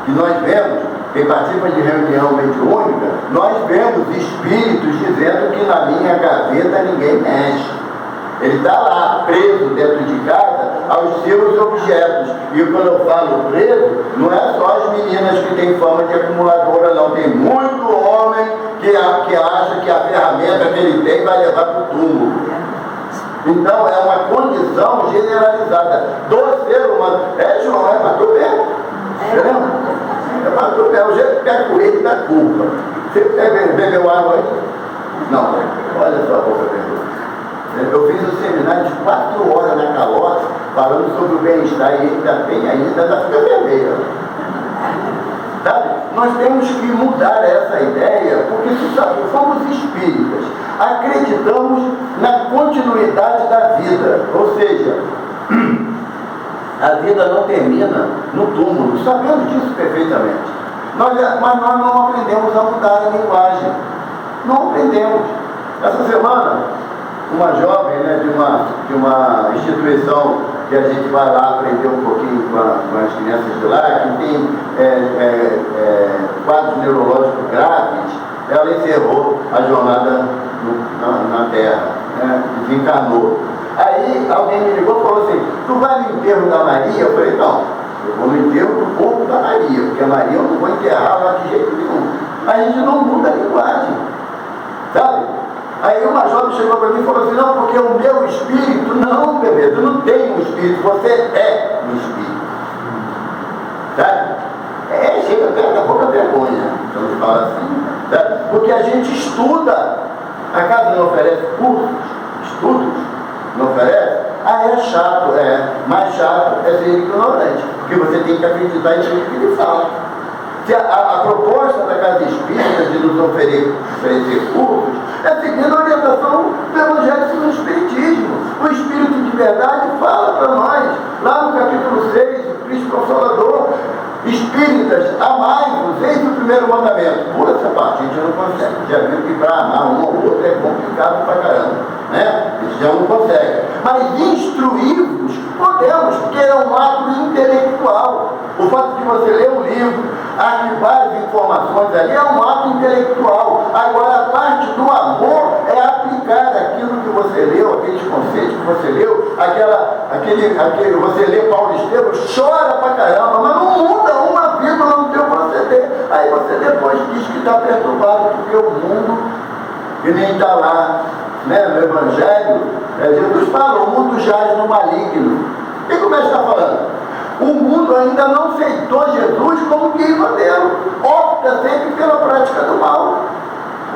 Que nós vemos, quem participa de reunião mediúnica, nós vemos espíritos dizendo que na minha gaveta ninguém mexe. Ele está lá, preso dentro de casa, aos seus objetos. E quando eu falo preso, não é só as meninas que têm fama de acumuladora, não. Tem muito homem que acha que a ferramenta que ele tem vai levar para o túmulo. Então é uma condição generalizada do ser humano. João, é para tu mesmo. É para tu mesmo. O jeito que é com ele da culpa. Você bebeu água aí? Não. Olha só a boca vermelha. Eu fiz um seminário de 4 horas na Calota, falando sobre o bem-estar, e ele ainda fica vermelho. Sabe? Nós temos que mudar essa ideia, porque somos espíritas, acreditamos na continuidade da vida, ou seja, a vida não termina no túmulo, sabemos disso perfeitamente. Mas nós não aprendemos a mudar a linguagem, não aprendemos. Essa semana, uma jovem, né, de uma instituição que a gente vai lá aprender um pouquinho com as crianças de lá, que tem quadros neurológicos graves, ela encerrou a jornada na Terra, né, desencarnou. Aí alguém me ligou e falou assim: tu vai no enterro da Maria? Eu falei: não, eu vou no enterro do corpo da Maria, porque a Maria eu não vou enterrar lá de jeito nenhum. A gente não muda a linguagem, sabe? Aí uma jovem chegou para mim e falou assim: não, porque o meu espírito, não, bebê, tu não tem um espírito, você é um espírito. Sabe? Chega até daqui a pouco a vergonha, quando se fala assim. Sabe? Porque a gente estuda, a casa não oferece cursos, estudos, não oferece. É chato, mais chato é ser ignorante, porque você tem que acreditar em tudo que ele fala. Se a proposta da Casa Espírita de nos oferecer cursos é seguindo a orientação do Evangelho do Espiritismo. O Espírito de verdade fala para nós, lá no capítulo 6, o Cristo Consolador: espíritas, amai-vos, eis o primeiro mandamento. Pula essa parte, a gente não consegue. Já viu que para amar um ou outro é complicado pra caramba, né? A gente já não consegue. Mas instruir-vos podemos, porque é um ato intelectual. O fato de você ler um livro, arquivar as informações ali, é um ato intelectual. Agora, a parte do amor é aplicar aquilo que você leu, aqueles conceitos que você leu, você lê Paulo Estevam, chora pra caramba, mas não muda uma vírgula no teu proceder. Aí você depois diz que está perturbado, porque o mundo, que nem está lá, né, no Evangelho, Jesus fala: o mundo jaz no maligno. E como é que está falando? O mundo ainda não aceitou Jesus como guia modelo, opta sempre pela prática do mal.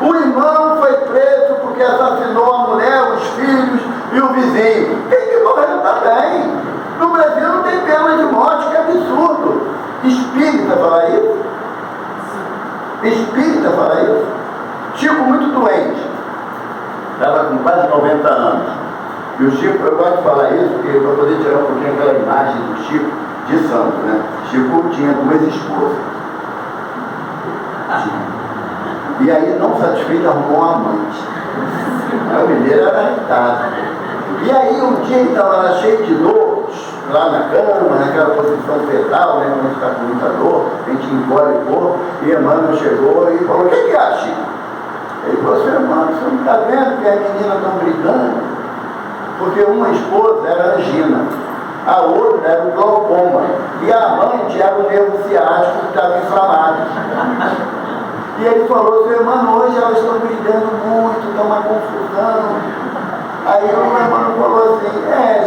O irmão foi preso porque assassinou a mulher, os filhos e o vizinho. Tem que morrer também. No Brasil não tem pena de morte, que absurdo. Espírita falar isso? Espírita falar isso? Chico muito doente, estava com quase 90 anos. E o Chico, eu gosto de falar isso, porque para poder tirar um pouquinho aquela imagem do Chico de santo, né? Chico tinha 2 esposas. E aí, não satisfeito, arrumou um amante. O mineiro era irritado. E aí um dia ele estava lá cheio de dor, lá na cama, naquela posição fetal, né, quando a gente está com muita dor, a gente encolhe o corpo, e Emmanuel chegou e falou: o que é, Chico? Ele falou: seu Emmanuel, você não está vendo que as meninas estão brigando? Porque uma esposa era angina, a outra era o glaucoma, e a amante era o nervo ciático que estava inflamado. E ele falou: seu Emmanuel, hoje elas estão brigando muito, estão uma confusão. Aí o Emmanuel falou assim: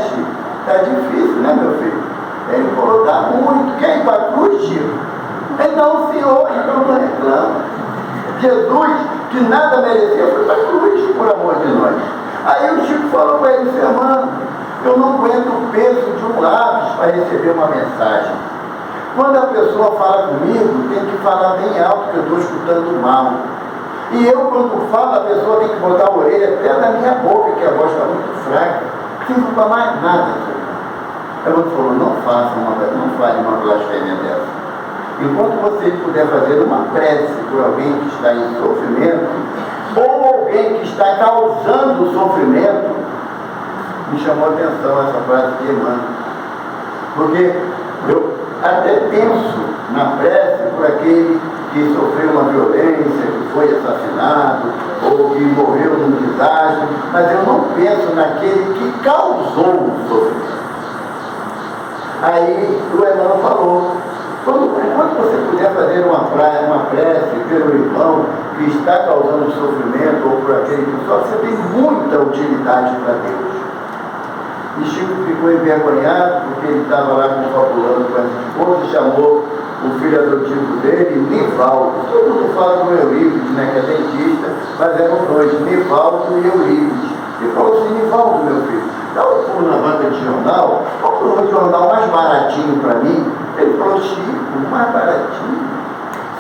Chico, está difícil, né, meu filho? Ele falou: está muito. Quer ir para a cruz, Chico? Ele: não, senhor, então não reclama. Jesus, que nada merecia, foi para a cruz, por amor de nós. Aí o Chico falou para ele: seu Emmanuel, eu não aguento o peso de um lápis para receber uma mensagem. Quando a pessoa fala comigo, tem que falar bem alto, que eu estou escutando mal. E eu, quando falo, a pessoa tem que botar a orelha até na minha boca, que a voz está muito fraca. Não fico para mais nada, senhor. Ela falou: não fale uma blasfêmia dessa. Enquanto você puder fazer uma prece por alguém que está em sofrimento, ou alguém que está causando sofrimento, me chamou a atenção essa frase de Emmanuel. Porque eu até penso na prece por aquele que sofreu uma violência, que foi assassinado, ou que morreu num desastre, mas eu não penso naquele que causou o sofrimento. Aí o Emmanuel falou: enquanto você puder fazer uma prece pelo irmão que está causando sofrimento, ou por aquele que sofre, você tem muita utilidade para Deus. E Chico ficou envergonhado, porque ele estava lá confabulando com essa esposa, e chamou o filho adotivo dele, Nivaldo. Todo mundo fala do Eurípides, né, que é dentista, mas eram dois, Nivaldo e Eurípides. Ele falou assim: Nivaldo, meu filho, dá um pulo na banca de jornal, compra um jornal mais baratinho para mim. Ele falou: Chico, mais baratinho?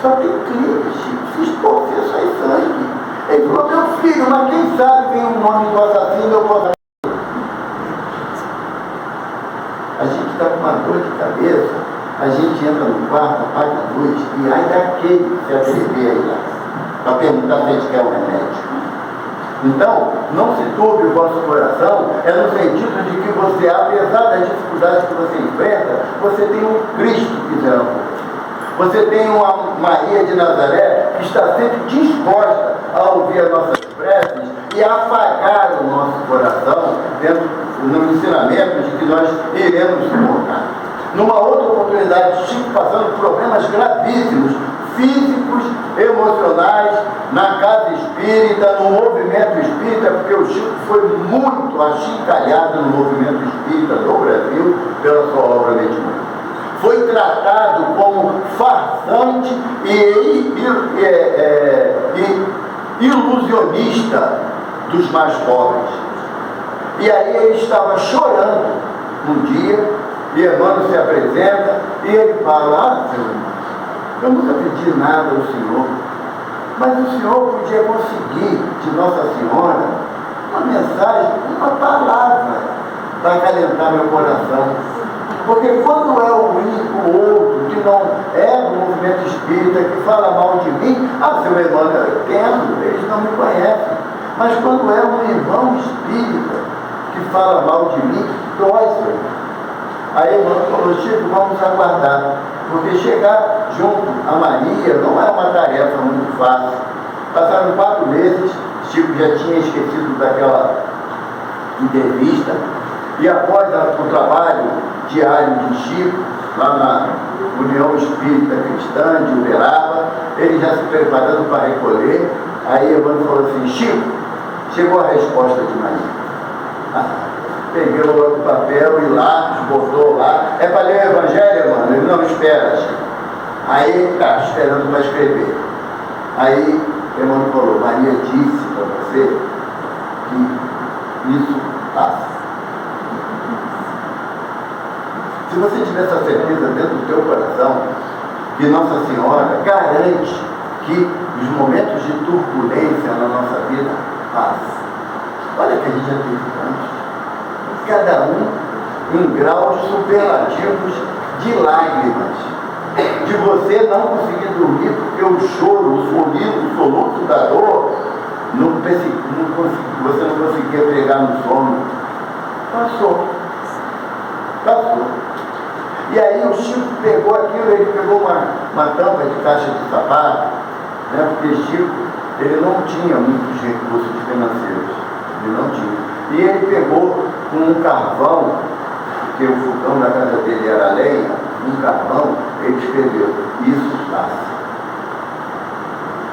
Só tem clipe, Chico, se esforcer sai sangue. Ele falou: meu filho, mas quem sabe vem o nome do assassino, eu posso... A gente está com uma dor de cabeça, a gente entra no quarto, apaga a luz, e ai daquele que se atrever aí lá, para perguntar se a gente quer um remédio. Então, não se turbe o vosso coração, é no sentido de que você, apesar das dificuldades que você enfrenta, você tem um Cristo que zela por você. Você tem uma Maria de Nazaré que está sempre disposta a ouvir as nossas preces e a afagar o nosso coração dentro no ensinamento de que nós iremos suportar. Numa outra oportunidade, Chico passando problemas gravíssimos, físicos, emocionais, na casa espírita, no movimento espírita, porque o Chico foi muito achincalhado no movimento espírita do Brasil pela sua obra mediúnica. Foi tratado como farsante e ilusionista dos mais pobres. E aí ele estava chorando um dia, e Emmanuel se apresenta, e ele fala: Senhor, eu nunca pedi nada ao Senhor, mas o Senhor podia conseguir de Nossa Senhora uma mensagem, uma palavra para acalentar meu coração. Porque quando é o outro que não é do movimento espírita, que fala mal de mim, seu Emmanuel, eu entendo, eles não me conhecem. Mas quando é um irmão espírita que fala mal de mim, dói, Senhor. Aí o irmão falou: Chico, vamos aguardar, porque chegar junto a Maria não é uma tarefa muito fácil. Passaram 4 meses, Chico já tinha esquecido daquela entrevista, e após o trabalho diário de Chico, lá na União Espírita Cristã de Uberaba, ele já se preparando para recolher. Aí Emmanuel falou assim: Chico, chegou a resposta de Maria. Peguei logo o papel e lápis, botou lá. É para ler o Evangelho, mano? Ele: não, espera, Chico. Aí ele está esperando para escrever. Aí Emmanuel falou: Maria disse para você que isso passa. Se você tiver essa certeza dentro do teu coração, que Nossa Senhora garante que os momentos de turbulência na nossa vida passam. Olha que a gente já teve tantos. Cada um em graus superlativos de lágrimas. De você não conseguir dormir porque o choro, o soluço da dor você não conseguia pegar no sono. Passou. E aí o Chico pegou aquilo, ele pegou uma tampa de caixa de sapato, né, porque Chico, ele não tinha muitos recursos financeiros, ele não tinha. E ele pegou um carvão, porque o fogão da casa dele era lenha, um carvão, ele escreveu, isso passa.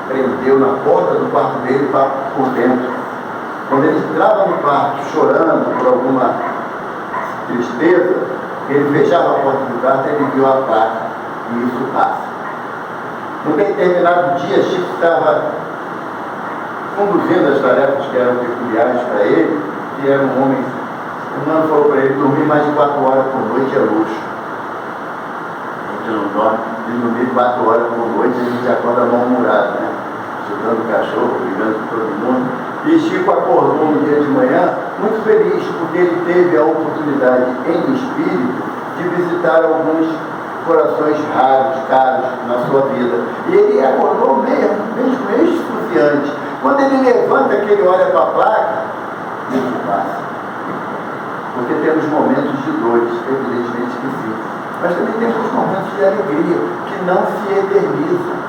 Prendeu na porta do quarto dele por dentro. Quando ele entrava no quarto chorando por alguma tristeza, ele fechava a porta do quarto e ele viu a placa, e isso passa. Num determinado dia, Chico estava conduzindo as tarefas que eram peculiares para ele, que era um homem. O mano falou para ele: dormir mais de 4 horas por noite é luxo. A gente não dorme, de dormir 4 horas por noite, a gente acorda mal-humorado, né? Chutando o cachorro, brigando com todo mundo. E Chico acordou um dia de manhã muito feliz, porque ele teve a oportunidade em espírito de visitar alguns corações raros, caros na sua vida. E ele acordou mesmo esfuziante. Quando ele levanta, que ele olha para a placa, isso passa. Porque temos momentos de dores, evidentemente que sim. Mas também temos momentos de alegria, que não se eternizam,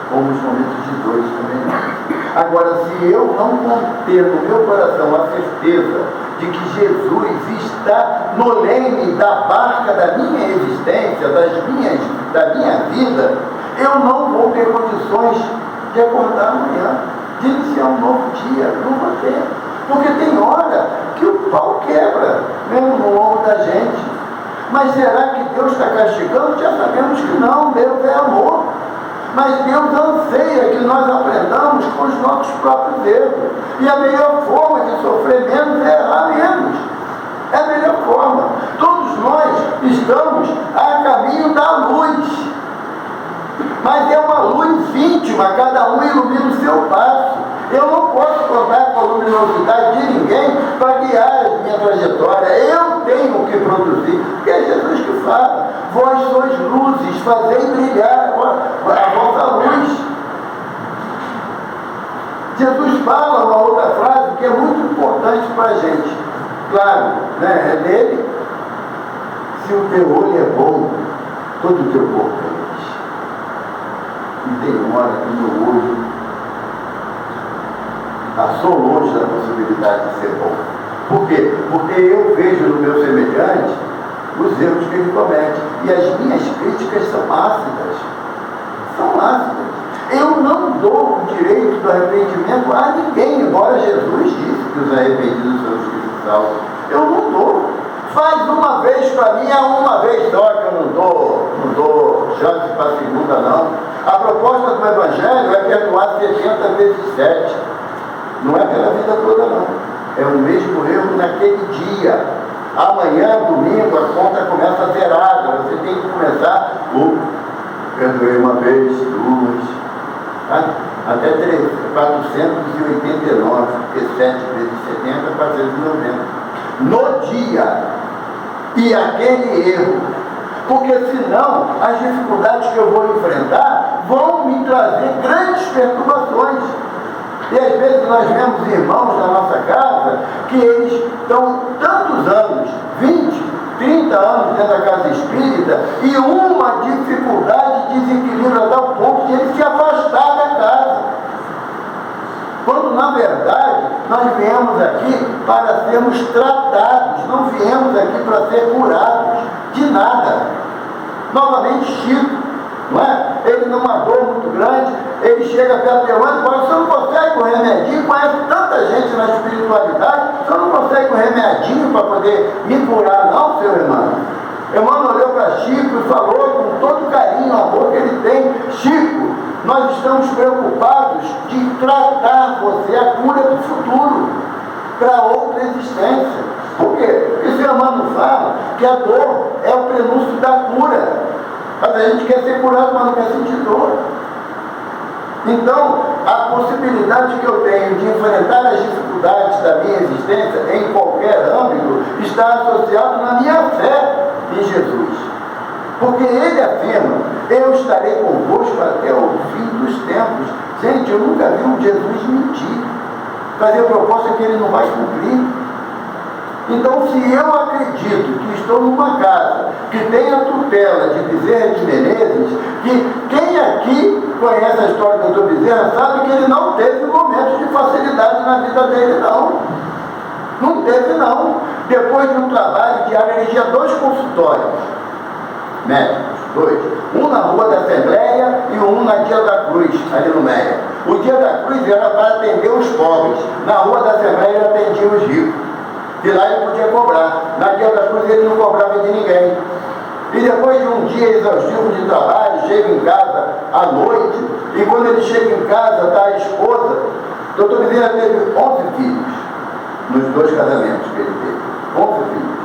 como os momentos de dores também não. Agora, se eu não conter no meu coração a certeza de que Jesus está no leme da barca da minha existência, da minha vida, eu não vou ter condições de acordar amanhã, de iniciar um novo dia. Não vou ter. Porque tem hora que o pau quebra, mesmo no ombro da gente. Mas será que Deus está castigando? Já sabemos que não, Deus é amor. Mas Deus anseia que nós aprendamos com os nossos próprios erros. E a melhor forma de sofrer menos é errar menos. É a melhor forma. Todos nós estamos a caminho da luz. Mas é uma luz íntima, cada um ilumina o seu passo. Eu não posso contar com a luminosidade de ninguém para guiar a minha trajetória. Eu tenho que produzir, porque é Jesus que fala: vós sois luzes, fazei brilhar a vossa luz. Jesus fala uma outra frase que é muito importante para a gente. Claro, né, é dele: se o teu olho é bom, todo o teu corpo é luz. E tem hora que o meu olho passou longe da possibilidade de ser bom. Por quê? Porque eu vejo no meu semelhante os erros que ele comete. E as minhas críticas são ácidas. São ácidas. Eu não dou o direito do arrependimento a ninguém, embora Jesus disse que os arrependidos são os que se salvam. Eu não dou. Faz uma vez para mim, é uma vez só que eu não dou chance para a segunda, não. A proposta do Evangelho é perdoar 70 vezes 7. Não é pela vida toda, não. É o mesmo erro naquele dia. Amanhã, domingo, a conta começa zerada. Você tem que começar perdoei uma vez, duas, tá? Até 489, porque 7 vezes 70 é 490. No dia. E aquele erro. Porque senão, as dificuldades que eu vou enfrentar vão me trazer grandes perturbações. E às vezes nós vemos irmãos na nossa casa que eles estão tantos anos, 20, 30 anos dentro da casa espírita, e uma dificuldade desequilibra a tal ponto de ele se afastar da casa. Quando na verdade nós viemos aqui para sermos tratados, não viemos aqui para ser curados de nada. Novamente Chico, não é? Ele numa dor muito grande, ele chega perto de irmão e fala: você não consegue um remedinho? Conhece tanta gente na espiritualidade, você não consegue um remedinho para poder me curar, não, seu irmão? Irmão olhou para Chico e falou com todo carinho, o amor que ele tem: Chico, nós estamos preocupados de tratar você a cura do futuro, para outra existência. Por quê? Porque seu irmão fala que a dor é o prenúncio da cura. Mas a gente quer ser curado, mas não quer sentir dor. Então, a possibilidade que eu tenho de enfrentar as dificuldades da minha existência em qualquer âmbito está associado na minha fé em Jesus. Porque ele afirma: eu estarei convosco até o fim dos tempos. Gente, eu nunca vi um Jesus mentir. fazer proposta que ele não vai cumprir. Então, se eu acredito que estou numa casa que tem a tutela de Bezerra de Menezes, que quem aqui conhece a história do doutor Bezerra sabe que ele não teve momentos de facilidade na vida dele, não. Não teve, não. Depois de um trabalho diário, ele tinha 2 consultórios médicos, 2. Um na Rua da Assembleia e um na Dia da Cruz, ali no Meia. O Dia da Cruz era para atender os pobres. Na Rua da Assembleia ele atendia os ricos. E lá ele podia cobrar. Na Dia da Cruz ele não cobrava de ninguém. E depois de um dia exaustivo de trabalho, chega em casa à noite, e quando ele chega em casa, está a esposa. O doutor Bezerra teve 11 filhos, nos 2 casamentos que ele teve. 11 filhos.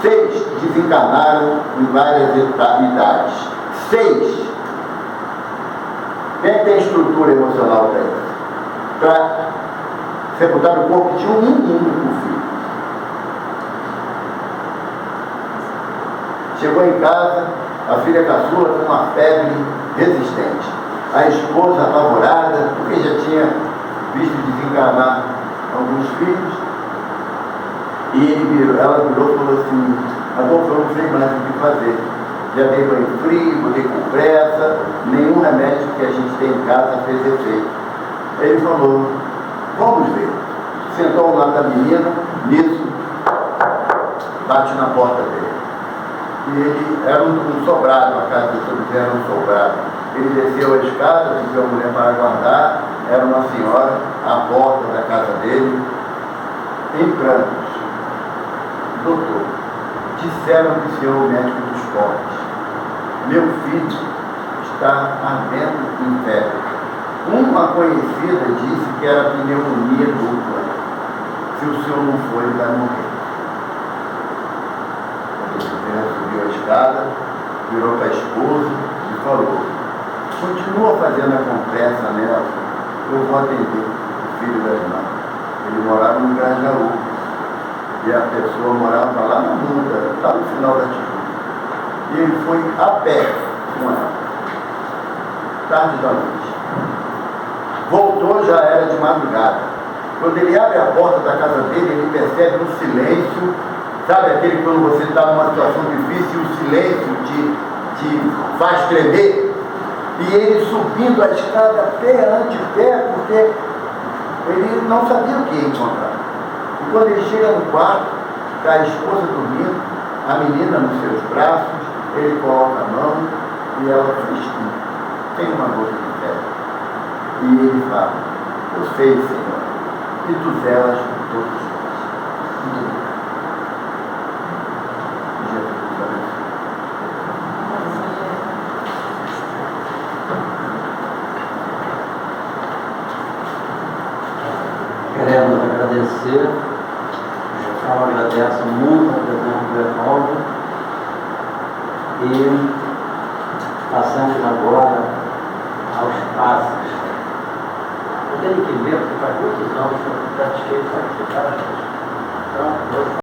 6 desencarnaram em várias idades. 6. Quem tem estrutura emocional para isso? Para sepultar o corpo de um único filho. Chegou em casa, a filha caçula com uma febre resistente. A esposa apavorada, porque já tinha visto desencarnar alguns filhos. E ela virou e falou assim: agora eu não sei mais o que fazer. Já dei banho frio, botei com pressa, nenhum remédio que a gente tem em casa fez efeito. Ele falou: vamos ver. Sentou ao lado da menina, nisso, bate na porta dele. E ele era um sobrado, a casa do doutor era um sobrado. Ele desceu a escada, pediu a mulher para aguardar, era uma senhora, à porta da casa dele, em prantos. Doutor, disseram que o senhor é o médico dos pobres. Meu filho está ardendo em febre. Uma conhecida disse que era pneumonia dupla. Se o senhor não for, ele vai morrer. Subiu a escada, virou para a esposa e falou: continua fazendo a compressa nela, eu vou atender o filho da irmã. Ele morava no Grajaú e a pessoa morava lá na Muda, lá no final da Tijuca. E ele foi a pé com ela, tarde da noite. Voltou, já era de madrugada. Quando ele abre a porta da casa dele, ele percebe um silêncio. Sabe aquele quando você está numa situação difícil, o silêncio te faz tremer? E ele subindo a escada pé ante pé, porque ele não sabia o que ia encontrar. E quando ele chega no quarto, está a esposa dormindo, a menina nos seus braços, ele coloca a mão e ela fresquinha, tem uma gota de febre. E ele fala: eu sei, Senhor, que tu zelas por todos nós. Muito obrigado. Queremos agradecer, o Paulo agradece muito a presença do Evaldo e passamos agora aos passos. Eu tenho que ver, porque faz muitos anos que eu pratiquei isso aqui, tá? Então,